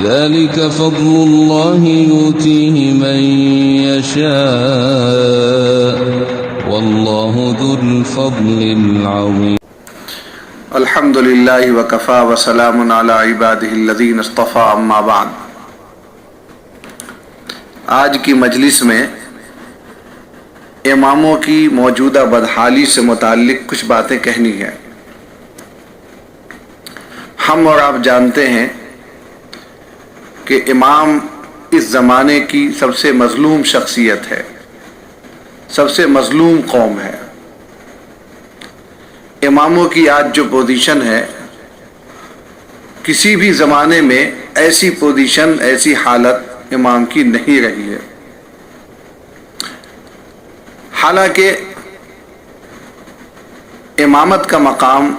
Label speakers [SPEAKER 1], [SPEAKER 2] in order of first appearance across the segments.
[SPEAKER 1] ذلك فضل الله يؤتيه من يشاء والله ذو الفضل العظيم.
[SPEAKER 2] الحمد للہ وکفا وسلام علی عبادہ الذین اصطفیٰ، اما بعد. آج کی مجلس میں اماموں کی موجودہ بدحالی سے متعلق کچھ باتیں کہنی ہیں. ہم اور آپ جانتے ہیں کہ امام اس زمانے کی سب سے مظلوم شخصیت ہے، سب سے مظلوم قوم ہے. اماموں کی آج جو پوزیشن ہے، کسی بھی زمانے میں ایسی پوزیشن، ایسی حالت امام کی نہیں رہی ہے. حالانکہ امامت کا مقام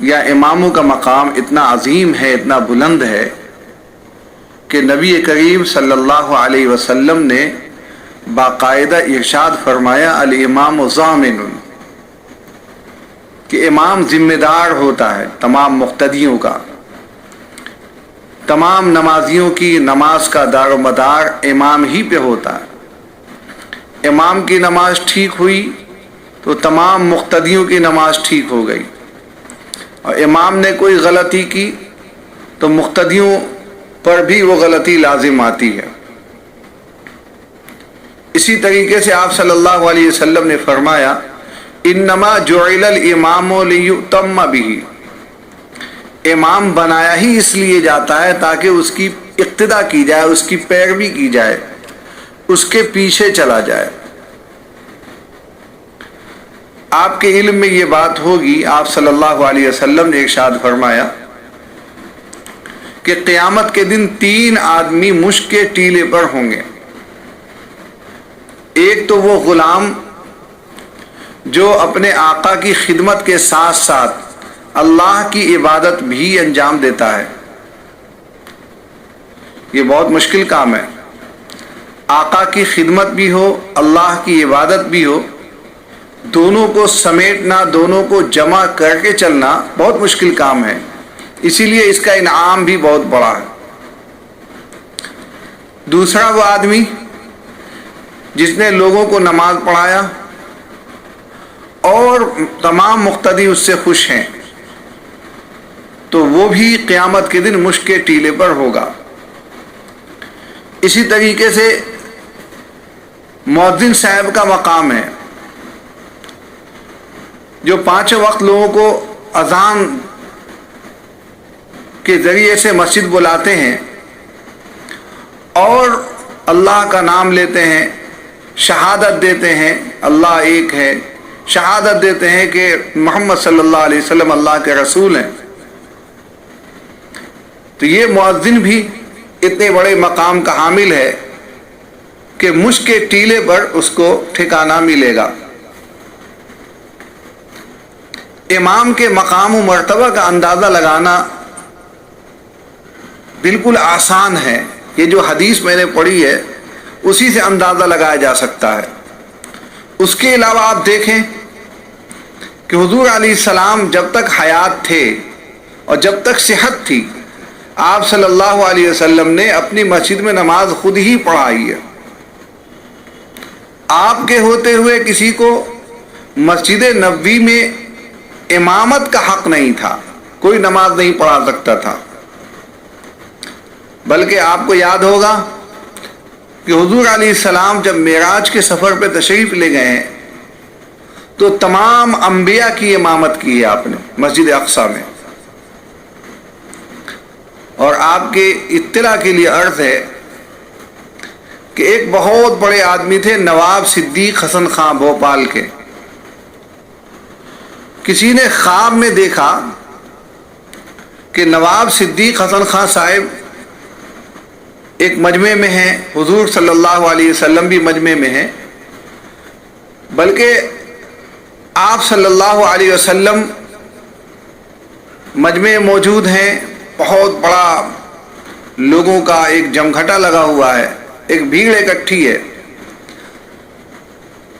[SPEAKER 2] یا اماموں کا مقام اتنا عظیم ہے، اتنا بلند ہے کہ نبی کریم صلی اللہ علیہ وسلم نے باقاعدہ ارشاد فرمایا الامام ضامن، کہ امام ذمہ دار ہوتا ہے تمام مقتدیوں کا. تمام نمازیوں کی نماز کا دار و مدار امام ہی پہ ہوتا ہے. امام کی نماز ٹھیک ہوئی تو تمام مقتدیوں کی نماز ٹھیک ہو گئی، اور امام نے کوئی غلطی کی تو مقتدیوں پر بھی وہ غلطی لازم آتی ہے. اسی طریقے سے آپ صلی اللہ علیہ وسلم نے فرمایا انما جعل الامام لیؤتم بہ، امام بنایا ہی اس لیے جاتا ہے تاکہ اس کی اقتدا کی جائے، اس کی پیروی کی جائے، اس کے پیچھے چلا جائے. آپ کے علم میں یہ بات ہوگی، آپ صلی اللہ علیہ وسلم نے ارشاد فرمایا کہ قیامت کے دن 3 آدمی مشک کے ٹیلے پر ہوں گے. ایک تو وہ غلام جو اپنے آقا کی خدمت کے ساتھ ساتھ اللہ کی عبادت بھی انجام دیتا ہے. یہ بہت مشکل کام ہے. آقا کی خدمت بھی ہو، اللہ کی عبادت بھی ہو، دونوں کو سمیٹنا، دونوں کو جمع کر کے چلنا بہت مشکل کام ہے. اسی لیے اس کا انعام بھی بہت بڑا ہے. دوسرا وہ آدمی جس نے لوگوں کو نماز پڑھایا اور تمام مقتدی اس سے خوش ہیں، تو وہ بھی قیامت کے دن مشک کے ٹیلے پر ہوگا. اسی طریقے سے مؤذن صاحب کا مقام ہے، جو 5 وقت لوگوں کو اذان کے ذریعے سے مسجد بلاتے ہیں اور اللہ کا نام لیتے ہیں، شہادت دیتے ہیں اللہ ایک ہے، شہادت دیتے ہیں کہ محمد صلی اللہ علیہ وسلم اللہ کے رسول ہیں. تو یہ مؤذن بھی اتنے بڑے مقام کا حامل ہے کہ مشک کے ٹیلے پر اس کو ٹھکانہ ملے گا. امام کے مقام و مرتبہ کا اندازہ لگانا بالکل آسان ہے. یہ جو حدیث میں نے پڑھی ہے اسی سے اندازہ لگایا جا سکتا ہے. اس کے علاوہ آپ دیکھیں کہ حضور علیہ السلام جب تک حیات تھے اور جب تک صحت تھی، آپ صلی اللہ علیہ وسلم نے اپنی مسجد میں نماز خود ہی پڑھائی ہے. آپ کے ہوتے ہوئے کسی کو مسجد نبوی میں امامت کا حق نہیں تھا، کوئی نماز نہیں پڑھا سکتا تھا. بلکہ آپ کو یاد ہوگا کہ حضور علیہ السلام جب معراج کے سفر پہ تشریف لے گئے ہیں تو تمام انبیاء کی امامت کی ہے آپ نے مسجد اقصی میں. اور آپ کے اطلاع کے لیے عرض ہے کہ ایک بہت بڑے آدمی تھے نواب صدیق حسن خان بھوپال کے. کسی نے خواب میں دیکھا کہ نواب صدیق حسن خان صاحب ایک مجمع میں ہیں، حضور صلی اللہ علیہ وسلم بھی مجمع میں ہیں، بلکہ آپ صلی اللہ علیہ وسلم مجمع موجود ہیں. بہت بڑا لوگوں کا ایک جمگھٹا لگا ہوا ہے، ایک بھیڑ اکٹھی ہے.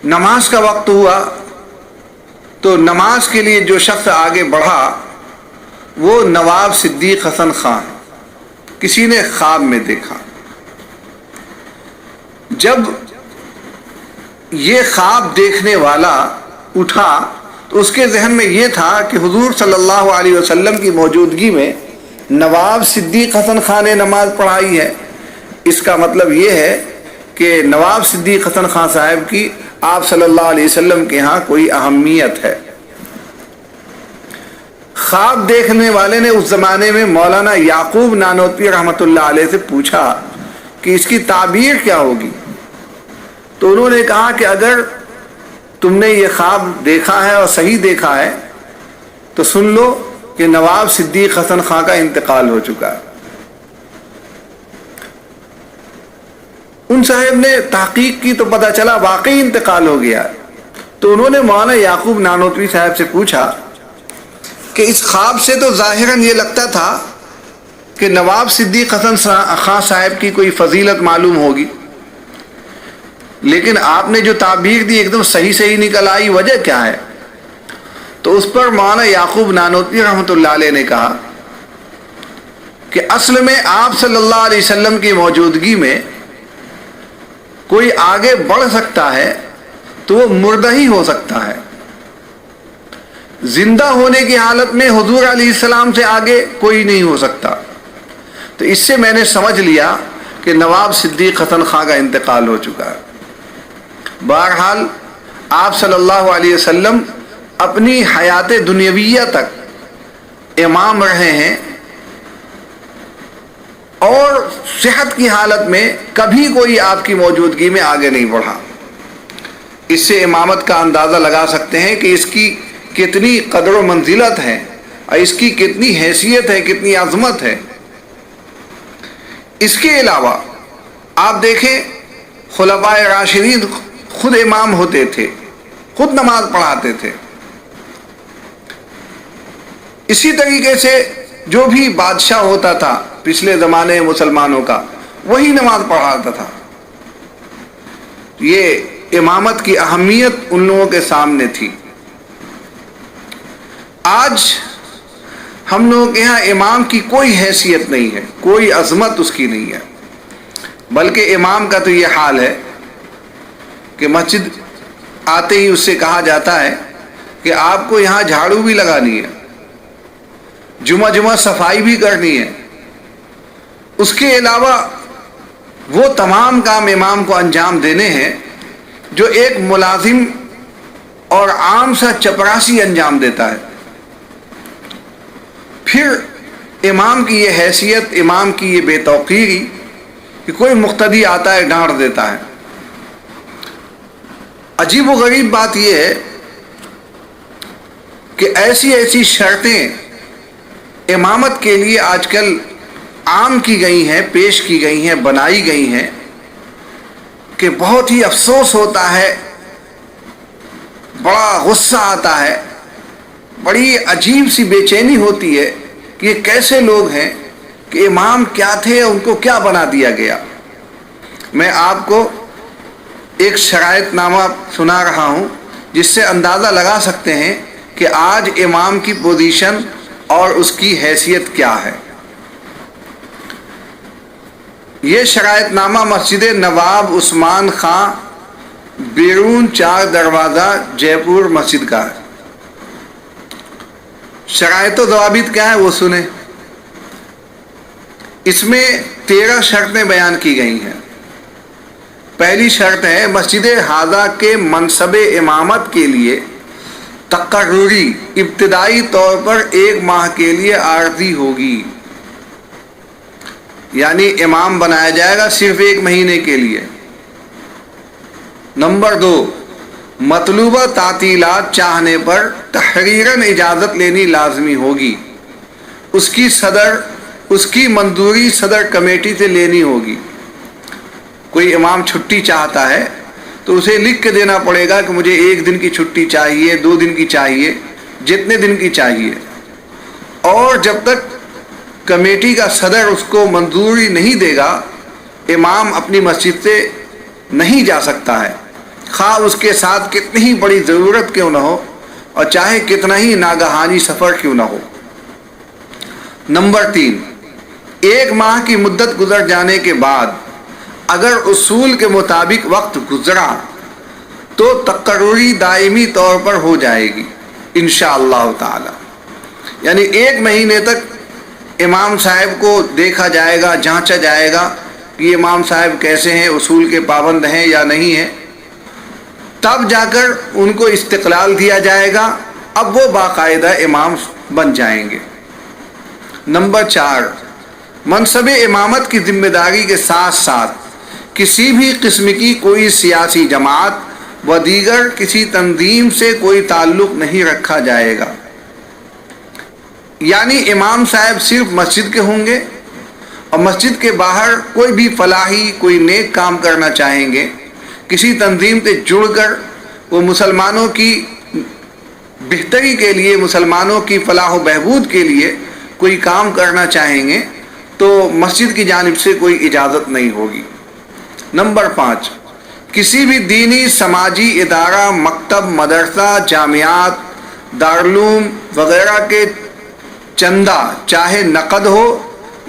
[SPEAKER 2] نماز کا وقت ہوا تو نماز کے لیے جو شخص آگے بڑھا وہ نواب صدیق حسن خان. کسی نے خواب میں دیکھا. جب یہ خواب دیکھنے والا اٹھا تو اس کے ذہن میں یہ تھا کہ حضور صلی اللہ علیہ وسلم کی موجودگی میں نواب صدیق حسن خان نے نماز پڑھائی ہے. اس کا مطلب یہ ہے کہ نواب صدیق حسن خان صاحب کی آپ صلی اللہ علیہ وسلم کے ہاں کوئی اہمیت ہے. خواب دیکھنے والے نے اس زمانے میں مولانا یعقوب نانوتوی رحمۃ اللہ علیہ سے پوچھا کہ اس کی تعبیر کیا ہوگی. تو انہوں نے کہا کہ اگر تم نے یہ خواب دیکھا ہے اور صحیح دیکھا ہے تو سن لو کہ نواب صدیق حسن خان کا انتقال ہو چکا ہے. ان صاحب نے تحقیق کی تو پتہ چلا واقعی انتقال ہو گیا. تو انہوں نے مولانا یعقوب نانوتوی صاحب سے پوچھا کہ اس خواب سے تو ظاہراً یہ لگتا تھا کہ نواب صدیق حسن خان صاحب کی کوئی فضیلت معلوم ہوگی، لیکن آپ نے جو تعبیر دی ایک دم صحیح نکل آئی، وجہ کیا ہے؟ تو اس پر مولانا یعقوب نانوتوی رحمۃ اللہ علیہ نے کہا کہ اصل میں آپ صلی اللہ علیہ وسلم کی موجودگی میں کوئی آگے بڑھ سکتا ہے تو وہ مردہ ہی ہو سکتا ہے. زندہ ہونے کی حالت میں حضور علیہ السلام سے آگے کوئی نہیں ہو سکتا. تو اس سے میں نے سمجھ لیا کہ نواب صدیق حسن خان کا انتقال ہو چکا ہے. بہرحال آپ صلی اللہ علیہ وسلم اپنی حیات دنیاویہ تک امام رہے ہیں اور صحت کی حالت میں کبھی کوئی آپ کی موجودگی میں آگے نہیں بڑھا. اس سے امامت کا اندازہ لگا سکتے ہیں کہ اس کی کتنی قدر و منزلت ہے اور اس کی کتنی حیثیت ہے، کتنی عظمت ہے. اس کے علاوہ آپ دیکھیں خلفائے راشدین خود امام ہوتے تھے، خود نماز پڑھاتے تھے. اسی طریقے سے جو بھی بادشاہ ہوتا تھا پچھلے زمانے مسلمانوں کا، وہی نماز پڑھاتا تھا. یہ امامت کی اہمیت ان لوگوں کے سامنے تھی. آج ہم لوگوں کے یہاں امام کی کوئی حیثیت نہیں ہے، کوئی عظمت اس کی نہیں ہے، بلکہ امام کا تو یہ حال ہے کہ مسجد آتے ہی اس سے کہا جاتا ہے کہ آپ کو یہاں جھاڑو بھی لگانی ہے، جمعہ صفائی بھی کرنی ہے. اس کے علاوہ وہ تمام کام امام کو انجام دینے ہیں جو ایک ملازم اور عام سا چپراسی انجام دیتا ہے. پھر امام کی یہ حیثیت، امام کی یہ بے توقیری کہ کوئی مقتدی آتا ہے ڈانٹ دیتا ہے. عجیب و غریب بات یہ ہے کہ ایسی شرطیں امامت کے لیے آج کل عام کی گئی ہیں، پیش کی گئی ہیں، بنائی گئی ہیں کہ بہت ہی افسوس ہوتا ہے، بڑا غصہ آتا ہے، بڑی عجیب سی بے چینی ہوتی ہے کہ یہ کیسے لوگ ہیں کہ امام کیا تھے، ان کو کیا بنا دیا گیا. میں آپ کو ایک شرائط نامہ سنا رہا ہوں جس سے اندازہ لگا سکتے ہیں کہ آج امام کی پوزیشن اور اس کی حیثیت کیا ہے. یہ شرائط نامہ مسجد نواب عثمان خان بیرون 4 دروازہ جے پور مسجد کا ہے. شرائط و ضوابط کیا ہے وہ سنیں. اس میں 13 شرطیں بیان کی گئی ہیں. پہلی شرط ہے مسجد ہذا کے منصب امامت کے لیے تقرری ابتدائی طور پر 1 ماہ کے لیے عارضی ہوگی، یعنی امام بنایا جائے گا صرف 1 مہینے کے لیے. نمبر 2، مطلوبہ تعطیلات چاہنے پر تحریراً اجازت لینی لازمی ہوگی. اس کی منظوری صدر کمیٹی سے لینی ہوگی. کوئی امام چھٹی چاہتا ہے تو اسے لکھ کے دینا پڑے گا کہ مجھے 1 دن کی چھٹی چاہیے، 2 دن کی چاہیے، جتنے دن کی چاہیے. اور جب تک کمیٹی کا صدر اس کو منظوری نہیں دے گا امام اپنی مسجد سے نہیں جا سکتا ہے، خواہ اس کے ساتھ کتنی ہی بڑی ضرورت کیوں نہ ہو اور چاہے کتنا ہی ناگہانی سفر کیوں نہ ہو. نمبر 3، 1 ماہ کی مدت گزر جانے کے بعد اگر اصول کے مطابق وقت گزرا تو تقرری دائمی طور پر ہو جائے گی انشاءاللہ تعالی. یعنی 1 مہینے تک امام صاحب کو دیکھا جائے گا، جانچا جائے گا کہ امام صاحب کیسے ہیں، اصول کے پابند ہیں یا نہیں ہیں، تب جا کر ان کو استقلال دیا جائے گا. اب وہ باقاعدہ امام بن جائیں گے. نمبر 4، منصب امامت کی ذمہ داری کے ساتھ ساتھ کسی بھی قسم کی کوئی سیاسی جماعت و دیگر کسی تنظیم سے کوئی تعلق نہیں رکھا جائے گا. یعنی امام صاحب صرف مسجد کے ہوں گے اور مسجد کے باہر کوئی بھی فلاحی کوئی نیک کام کرنا چاہیں گے، کسی تنظیم سے جڑ کر وہ مسلمانوں کی بہتری کے لیے، مسلمانوں کی فلاح و بہبود کے لیے کوئی کام کرنا چاہیں گے تو مسجد کی جانب سے کوئی اجازت نہیں ہوگی. نمبر 5، کسی بھی دینی سماجی ادارہ، مکتب، مدرسہ، جامعات، دارالعلوم وغیرہ کے چندہ چاہے نقد ہو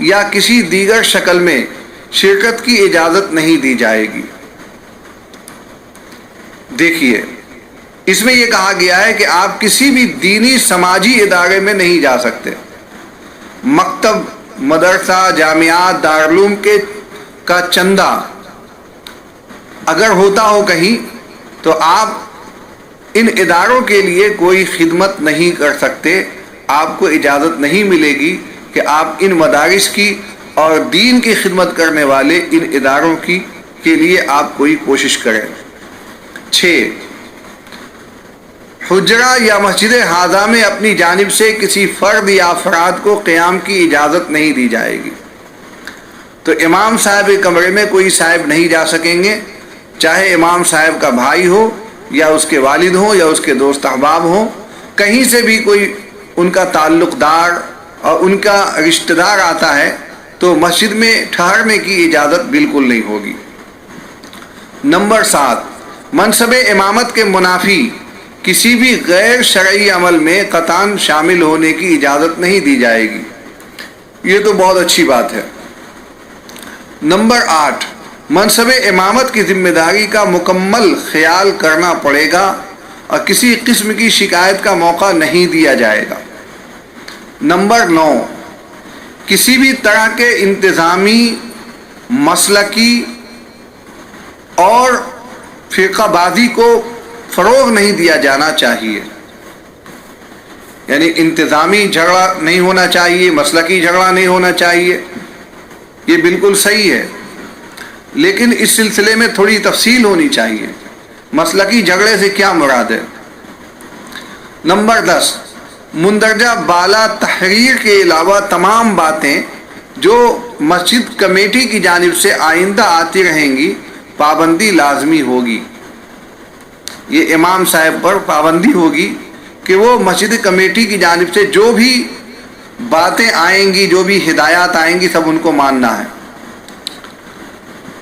[SPEAKER 2] یا کسی دیگر شکل میں شرکت کی اجازت نہیں دی جائے گی. دیکھیے اس میں یہ کہا گیا ہے کہ آپ کسی بھی دینی سماجی ادارے میں نہیں جا سکتے. مکتب، مدرسہ، جامعات، دارالعلوم کا چندہ اگر ہوتا ہو کہیں تو آپ ان اداروں کے لیے کوئی خدمت نہیں کر سکتے. آپ کو اجازت نہیں ملے گی کہ آپ ان مدارس کی اور دین کی خدمت کرنے والے ان اداروں کے لیے آپ کوئی کوشش کریں. 6، حجرہ یا مسجد حاضہ میں اپنی جانب سے کسی فرد یا افراد کو قیام کی اجازت نہیں دی جائے گی. تو امام صاحب کے کمرے میں کوئی صاحب نہیں جا سکیں گے، چاہے امام صاحب کا بھائی ہو یا اس کے والد ہوں یا اس کے دوست احباب ہوں، کہیں سے بھی کوئی ان کا تعلق دار اور ان کا رشتہ دار آتا ہے تو مسجد میں ٹھہرنے کی اجازت بالکل نہیں ہوگی. نمبر 7، منصب امامت کے منافی کسی بھی غیر شرعی عمل میں قطعاً شامل ہونے کی اجازت نہیں دی جائے گی. یہ تو بہت اچھی بات ہے. نمبر 8، منصب امامت کی ذمہ داری کا مکمل خیال کرنا پڑے گا اور کسی قسم کی شکایت کا موقع نہیں دیا جائے گا. نمبر 9، کسی بھی طرح کے انتظامی، مسلکی اور فرقہ بازی کو فروغ نہیں دیا جانا چاہیے. یعنی انتظامی جھگڑا نہیں ہونا چاہیے، مسلکی جھگڑا نہیں ہونا چاہیے، یہ بالکل صحیح ہے، لیکن اس سلسلے میں تھوڑی تفصیل ہونی چاہیے. مسلکی جھگڑے سے کیا مراد ہے؟ نمبر 10، مندرجہ بالا تحریر کے علاوہ تمام باتیں جو مسجد کمیٹی کی جانب سے آئندہ آتی رہیں گی پابندی لازمی ہوگی. یہ امام صاحب پر پابندی ہوگی کہ وہ مسجد کمیٹی کی جانب سے جو بھی باتیں آئیں گی، جو بھی ہدایات آئیں گی، سب ان کو ماننا ہے.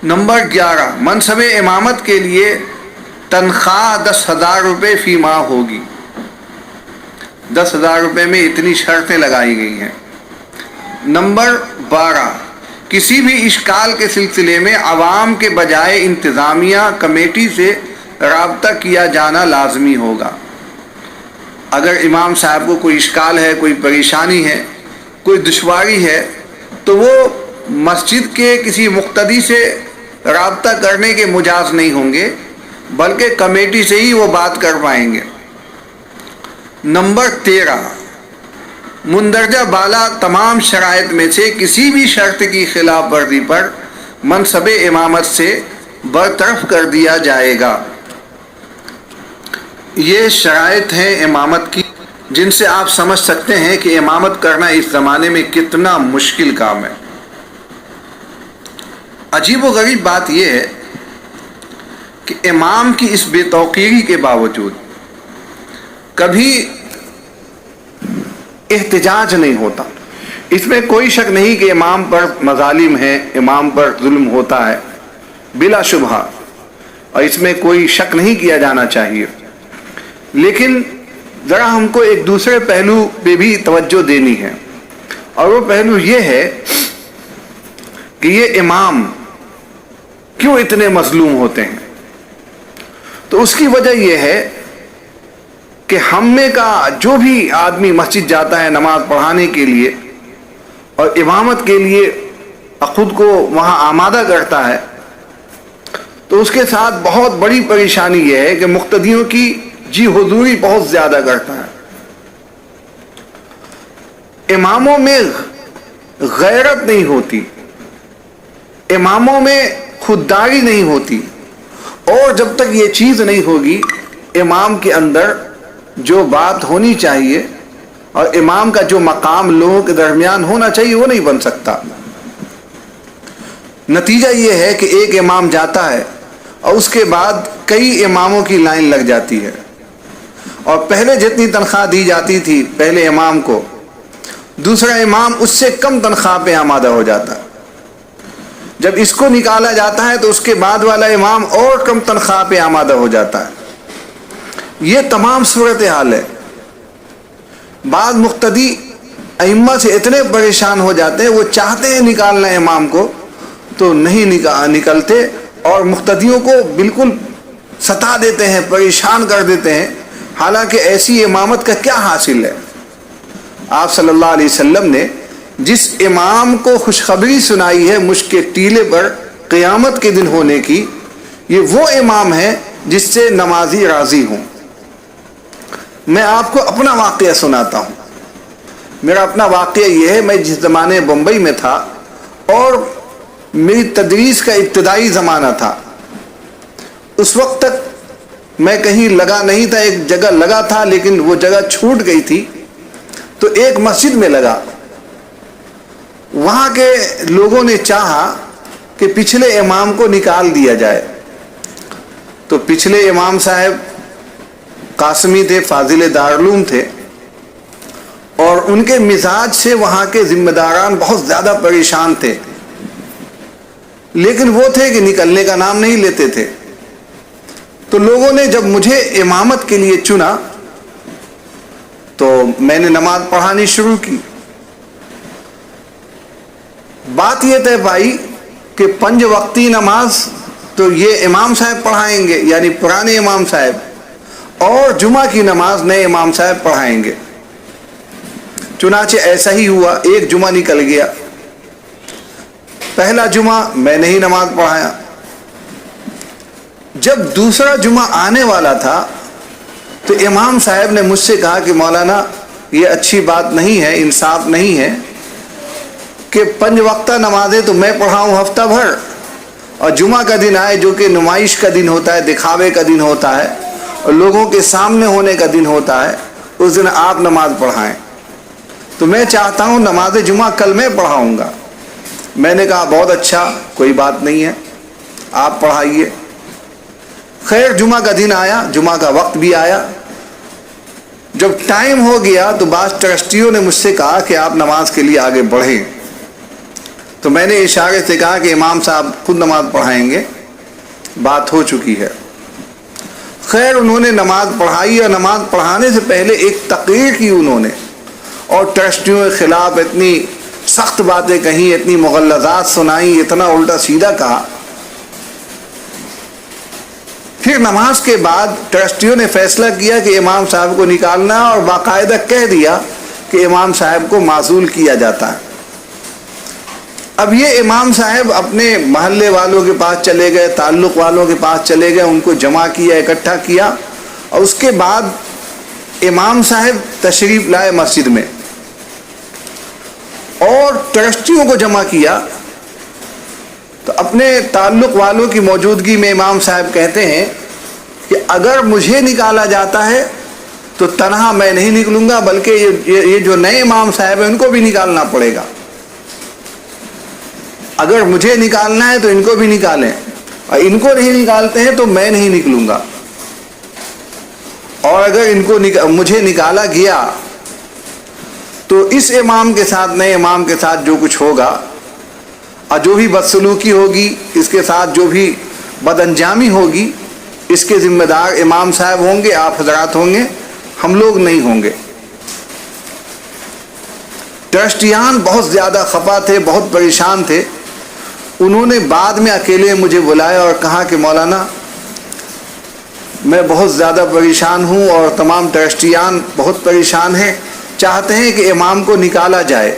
[SPEAKER 2] نمبر 11، منصب امامت کے لیے تنخواہ 10,000 روپے فی ماہ ہوگی. 10,000 روپے میں اتنی شرطیں لگائی گئی ہیں. نمبر 12، کسی بھی اشکال کے سلسلے میں عوام کے بجائے انتظامیہ کمیٹی سے رابطہ کیا جانا لازمی ہوگا. اگر امام صاحب کو کوئی اشکال ہے، کوئی پریشانی ہے، کوئی دشواری ہے تو وہ مسجد کے کسی مقتدی سے رابطہ کرنے کے مجاز نہیں ہوں گے، بلکہ کمیٹی سے ہی وہ بات کر پائیں گے. نمبر 13، مندرجہ بالا تمام شرائط میں سے کسی بھی شرط کی خلاف ورزی پر منصب امامت سے برطرف کر دیا جائے گا. یہ شرائط ہیں امامت کی جن سے آپ سمجھ سکتے ہیں کہ امامت کرنا اس زمانے میں کتنا مشکل کام ہے. عجیب و غریب بات یہ ہے کہ امام کی اس بے توقیری کے باوجود کبھی احتجاج نہیں ہوتا. اس میں کوئی شک نہیں کہ امام پر مظالم ہیں، امام پر ظلم ہوتا ہے بلا شبہ، اور اس میں کوئی شک نہیں کیا جانا چاہیے. لیکن ذرا ہم کو ایک دوسرے پہلو پہ بھی توجہ دینی ہے، اور وہ پہلو یہ ہے کہ یہ امام کیوں اتنے مظلوم ہوتے ہیں، تو اس کی وجہ یہ ہے کہ ہم میں کا جو بھی آدمی مسجد جاتا ہے نماز پڑھانے کے لیے اور امامت کے لیے خود کو وہاں آمادہ کرتا ہے، تو اس کے ساتھ بہت بڑی پریشانی یہ ہے کہ مقتدیوں کی جی حضوری بہت زیادہ کرتا ہے۔ اماموں میں غیرت نہیں ہوتی، اماموں میں خودداری نہیں ہوتی، اور جب تک یہ چیز نہیں ہوگی امام کے اندر جو بات ہونی چاہیے اور امام کا جو مقام لوگوں کے درمیان ہونا چاہیے وہ نہیں بن سکتا۔ نتیجہ یہ ہے کہ ایک امام جاتا ہے اور اس کے بعد کئی اماموں کی لائن لگ جاتی ہے، اور پہلے جتنی تنخواہ دی جاتی تھی پہلے امام کو، دوسرا امام اس سے کم تنخواہ پہ آمادہ ہو جاتا ہے۔ جب اس کو نکالا جاتا ہے تو اس کے بعد والا امام اور کم تنخواہ پہ آمادہ ہو جاتا ہے۔ یہ تمام صورتحال ہے۔ بعض مقتدی ائمہ سے اتنے پریشان ہو جاتے ہیں، وہ چاہتے ہیں نکالنا امام کو تو نہیں نکلتے، اور مقتدیوں کو بالکل ستا دیتے ہیں، پریشان کر دیتے ہیں، حالانکہ ایسی امامت کا کیا حاصل ہے۔ آپ صلی اللہ علیہ وسلم نے جس امام کو خوشخبری سنائی ہے مشک کے ٹیلے پر قیامت کے دن ہونے کی، یہ وہ امام ہے جس سے نمازی راضی ہوں۔ میں آپ کو اپنا واقعہ سناتا ہوں۔ میرا اپنا واقعہ یہ ہے، میں جس زمانے بمبئی میں تھا اور میری تدریس کا ابتدائی زمانہ تھا، اس وقت تک میں کہیں لگا نہیں تھا، ایک جگہ لگا تھا لیکن وہ جگہ چھوٹ گئی تھی، تو ایک مسجد میں لگا۔ وہاں کے لوگوں نے چاہا کہ پچھلے امام کو نکال دیا جائے، تو پچھلے امام صاحب قاسمی تھے، فاضل دارالعلوم تھے، اور ان کے مزاج سے وہاں کے ذمہ داران بہت زیادہ پریشان تھے، لیکن وہ تھے کہ نکلنے کا نام نہیں لیتے تھے۔ تو لوگوں نے جب مجھے امامت کے لیے چنا تو میں نے نماز پڑھانی شروع کی۔ بات یہ طے پائی کہ 5 وقتی نماز تو یہ امام صاحب پڑھائیں گے، یعنی پرانے امام صاحب، اور جمعہ کی نماز نئے امام صاحب پڑھائیں گے۔ چنانچہ ایسا ہی ہوا، ایک جمعہ نکل گیا، پہلا جمعہ میں نے ہی نماز پڑھایا۔ جب دوسرا جمعہ آنے والا تھا تو امام صاحب نے مجھ سے کہا کہ مولانا یہ اچھی بات نہیں ہے، انصاف نہیں ہے کہ 5 وقتہ نمازیں تو میں پڑھاؤں ہفتہ بھر، اور جمعہ کا دن آئے جو کہ نمائش کا دن ہوتا ہے، دکھاوے کا دن ہوتا ہے اور لوگوں کے سامنے ہونے کا دن ہوتا ہے، اس دن آپ نماز پڑھائیں۔ تو میں چاہتا ہوں نماز جمعہ کل میں پڑھاؤں گا۔ میں نے کہا بہت اچھا، کوئی بات نہیں ہے، آپ پڑھائیے۔ خیر جمعہ کا دن آیا، جمعہ کا وقت بھی آیا۔ جب ٹائم ہو گیا تو بعض ٹرسٹیوں نے مجھ سے کہا کہ آپ نماز کے لیے آگے بڑھیں، تو میں نے اشارے سے کہا کہ امام صاحب خود نماز پڑھائیں گے، بات ہو چکی ہے۔ خیر انہوں نے نماز پڑھائی، اور نماز پڑھانے سے پہلے ایک تقریر کی انہوں نے، اور ٹرسٹیوں کے خلاف اتنی سخت باتیں کہیں، اتنی مغلظات سنائیں، اتنا الٹا سیدھا کہا۔ پھر نماز کے بعد ٹرسٹیوں نے فیصلہ کیا کہ امام صاحب کو نکالنا، اور باقاعدہ کہہ دیا کہ امام صاحب کو معزول کیا جاتا ہے۔ اب یہ امام صاحب اپنے محلے والوں کے پاس چلے گئے، تعلق والوں کے پاس چلے گئے، ان کو جمع کیا، اکٹھا کیا، اور اس کے بعد امام صاحب تشریف لائے مسجد میں اور ٹرسٹیوں کو جمع کیا۔ تو اپنے تعلق والوں کی موجودگی میں امام صاحب کہتے ہیں کہ اگر مجھے نکالا جاتا ہے تو تنہا میں نہیں نکلوں گا، بلکہ یہ جو نئے امام صاحب ہیں ان کو بھی نکالنا پڑے گا۔ اگر مجھے نکالنا ہے تو ان کو بھی نکالیں، اور ان کو نہیں نکالتے ہیں تو میں نہیں نکلوں گا، اور اگر ان کو مجھے نکالا گیا تو اس امام کے ساتھ، نئے امام کے ساتھ جو کچھ ہوگا اور جو بھی بدسلوکی ہوگی، اس کے ساتھ جو بھی بد انجامی ہوگی، اس کے ذمہ دار امام صاحب ہوں گے، آپ حضرات ہوں گے، ہم لوگ نہیں ہوں گے۔ ٹرسٹیان بہت زیادہ خفا تھے، بہت پریشان تھے۔ انہوں نے بعد میں اکیلے مجھے بلایا اور کہا کہ مولانا میں بہت زیادہ پریشان ہوں اور تمام ٹرسٹیان بہت پریشان ہیں، چاہتے ہیں کہ امام کو نکالا جائے،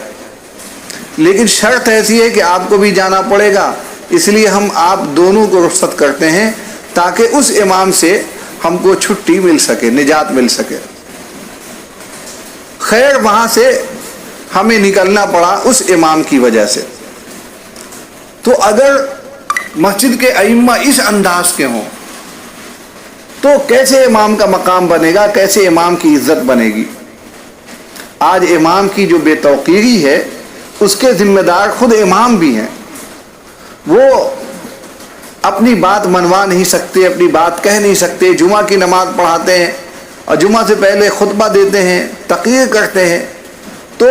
[SPEAKER 2] لیکن شرط ایسی ہے کہ آپ کو بھی جانا پڑے گا، اس لیے ہم آپ دونوں کو رخصت کرتے ہیں تاکہ اس امام سے ہم کو چھٹی مل سکے، نجات مل سکے۔ خیر وہاں سے ہمیں نکلنا پڑا اس امام کی وجہ سے۔ تو اگر مسجد کے ائمہ اس انداز کے ہوں تو کیسے امام کا مقام بنے گا، کیسے امام کی عزت بنے گی؟ آج امام کی جو بے توقیری ہے اس کے ذمہ دار خود امام بھی ہیں، وہ اپنی بات منوا نہیں سکتے، اپنی بات کہہ نہیں سکتے، جمعہ کی نماز پڑھاتے ہیں اور جمعہ سے پہلے خطبہ دیتے ہیں، تقریر کرتے ہیں، تو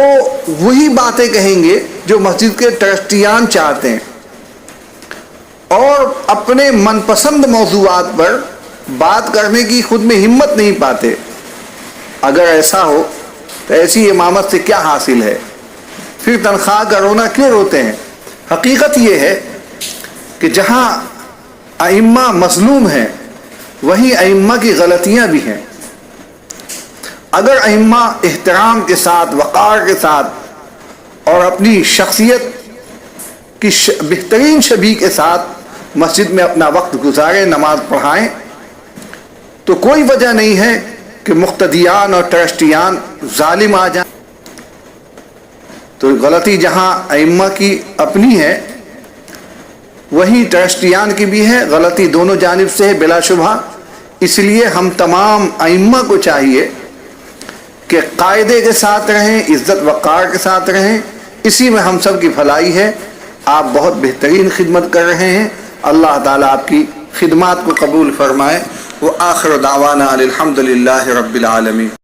[SPEAKER 2] وہی باتیں کہیں گے جو مسجد کے ٹرسٹیان چاہتے ہیں اور اپنے من پسند موضوعات پر بات کرنے کی خود میں ہمت نہیں پاتے۔ اگر ایسا ہو تو ایسی امامت سے کیا حاصل ہے؟ پھر تنخواہ کا رونا کیوں روتے ہیں؟ حقیقت یہ ہے کہ جہاں ائمہ مظلوم ہیں وہیں ائمہ کی غلطیاں بھی ہیں۔ اگر ائمہ احترام کے ساتھ، وقار کے ساتھ اور اپنی شخصیت کی بہترین شبیہ کے ساتھ مسجد میں اپنا وقت گزاریں، نماز پڑھائیں، تو کوئی وجہ نہیں ہے کہ مقتدیان اور ٹرسٹیان ظالم آ جائیں۔ تو غلطی جہاں ائمہ کی اپنی ہے وہیں ٹرسٹیان کی بھی ہے، غلطی دونوں جانب سے ہے بلا شبہ۔ اس لیے ہم تمام ائمہ کو چاہیے کہ قاعدے کے ساتھ رہیں، عزت وقار کے ساتھ رہیں، اسی میں ہم سب کی بھلائی ہے۔ آپ بہت بہترین خدمت کر رہے ہیں، اللہ تعالیٰ آپ کی خدمات کو قبول فرمائے۔ وآخر دعوانا الحمد للہ رب العالمین۔